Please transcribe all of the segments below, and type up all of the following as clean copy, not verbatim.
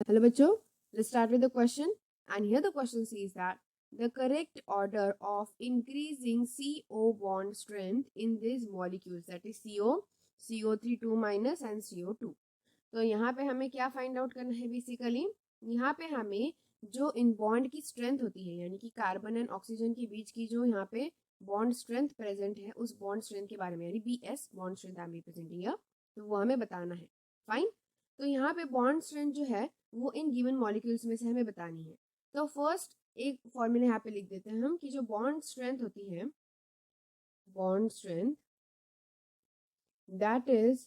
Hello bachcho, let's start with the question. And here the question says that the correct order of increasing CO bond strength in these molecules, that is CO, CO3 2 minus and CO2. तो यहाँ पे हमें क्या find out करना है basically, यहाँ पे हमें जो इन बॉन्ड की स्ट्रेंथ होती है यानी कि कार्बन एंड ऑक्सीजन के बीच की जो यहाँ पे बॉन्ड स्ट्रेंथ प्रेजेंट है उस बॉन्ड स्ट्रेंथ के बारे में, यानी BS bond strength I am representing here, तो वो हमें बताना है. फाइन. तो यहाँ पे बॉन्ड स्ट्रेंथ जो है वो इन गिवन मॉलिक्यूल्स में से हमें बतानी है. तो फर्स्ट एक फॉर्मूला यहाँ पे लिख देते हैं हम कि जो बॉन्ड स्ट्रेंथ होती है, bond strength that is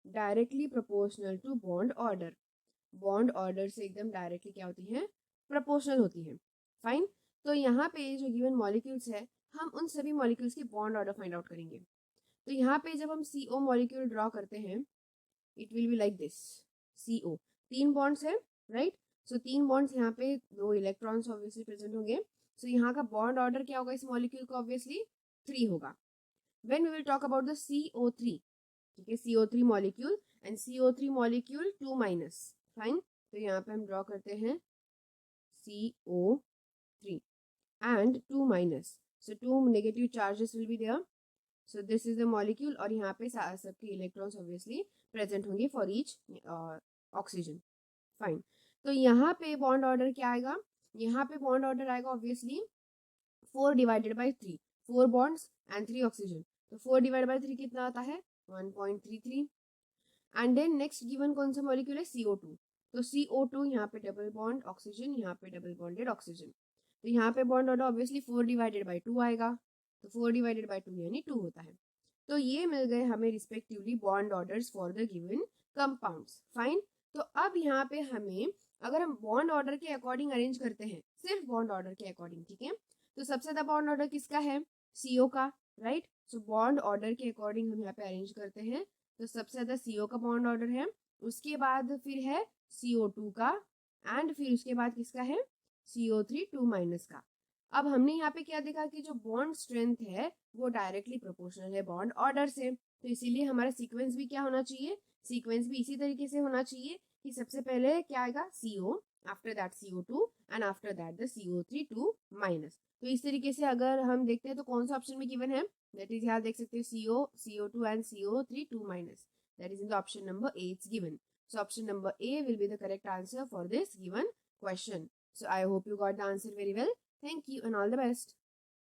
directly proportional to bond order. Bond order से एकदम डायरेक्टली क्या होती है, प्रोपोर्शनल होती है. फाइन. तो यहाँ पे जो गिवन मॉलिक्यूल्स है हम उन सभी मॉलिक्यूल्स के बॉन्ड ऑर्डर फाइंड आउट करेंगे. तो यहाँ पे जब हम CO मॉलिक्यूल ड्रॉ करते हैं it will be like this. CO 3 bonds है, राइट. सो 3 बॉन्ड्स यहाँ पे 2 इलेक्ट्रॉन्स ऑब्वियसली प्रेजेंट होंगे. सो यहाँ का बॉन्ड ऑर्डर क्या होगा इस मॉलिक्यूल का, ऑब्वियसली 3 होगा. When we will talk about the CO3, ठीक है, CO3 molecule and CO3 molecule 2 minus. Fine. तो यहाँ पे हम ड्रॉ करते हैं CO3 and 2 minus. So 2 negative charges will be there. So this is the molecule और यहाँ पे सबके इलेक्ट्रॉन्स ऑब्वियसली प्रेजेंट होंगे फॉर ईच ऑक्सीजन. फाइन. तो यहाँ पे बॉन्ड ऑर्डर क्या आएगा, यहाँ पे बॉन्ड ऑर्डर आएगा obviously 4 divided by 3. 4 bonds and 3 oxygen. तो 4 डिवाइड बाई 3 कितना आता है, 1.33. एंड देन नेक्स्ट गिवन कौन सा मॉलिक्यूल है, CO2. तो CO2 यहाँ पे डबल बॉन्ड ऑक्सीजन, यहाँ पे डबल बॉन्डेड ऑक्सीजन. तो यहाँ पे bond order obviously 4 divided by 2 आएगा. तो 4 डिवाइडेड बाई 2 यानी 2 होता है. तो ये मिल गए हमें respectively bond orders for the given compounds. Fine. तो अब यहाँ पे हमें अगर हम बॉन्ड ऑर्डर के अकॉर्डिंग अरेंज करते हैं, सिर्फ बॉन्ड ऑर्डर के अकॉर्डिंग, ठीक है, तो सबसे ज्यादा बॉन्ड ऑर्डर किसका है, CO का, राइट. सो बॉन्ड ऑर्डर के अकॉर्डिंग हम यहाँ पे अरेंज करते हैं. तो सबसे ज्यादा CO का बॉन्ड ऑर्डर है, उसके बाद फिर है CO2 का, एंड फिर उसके बाद किसका है, CO3 2 माइनस का. अब हमने यहाँ पे क्या देखा कि जो बॉन्ड स्ट्रेंथ है वो डायरेक्टली प्रोपोर्शनल है बॉन्ड ऑर्डर से. तो इसीलिए हमारा सीक्वेंस भी क्या होना चाहिए, सीक्वेंस भी इसी तरीके से होना चाहिए कि सबसे पहले क्या आएगा CO, after that CO2 and after that the CO3 2 minus. तो इस तरीके से अगर हम देखते हैं तो कौन सा ऑप्शन में गिवन है, दैट इज यहाँ देख सकते हो CO, CO2 and CO3 2 minus. That is in the option number A it's given. So option number A will be the correct answer for this given question. So I hope you got the answer very well. Thank you and all the best.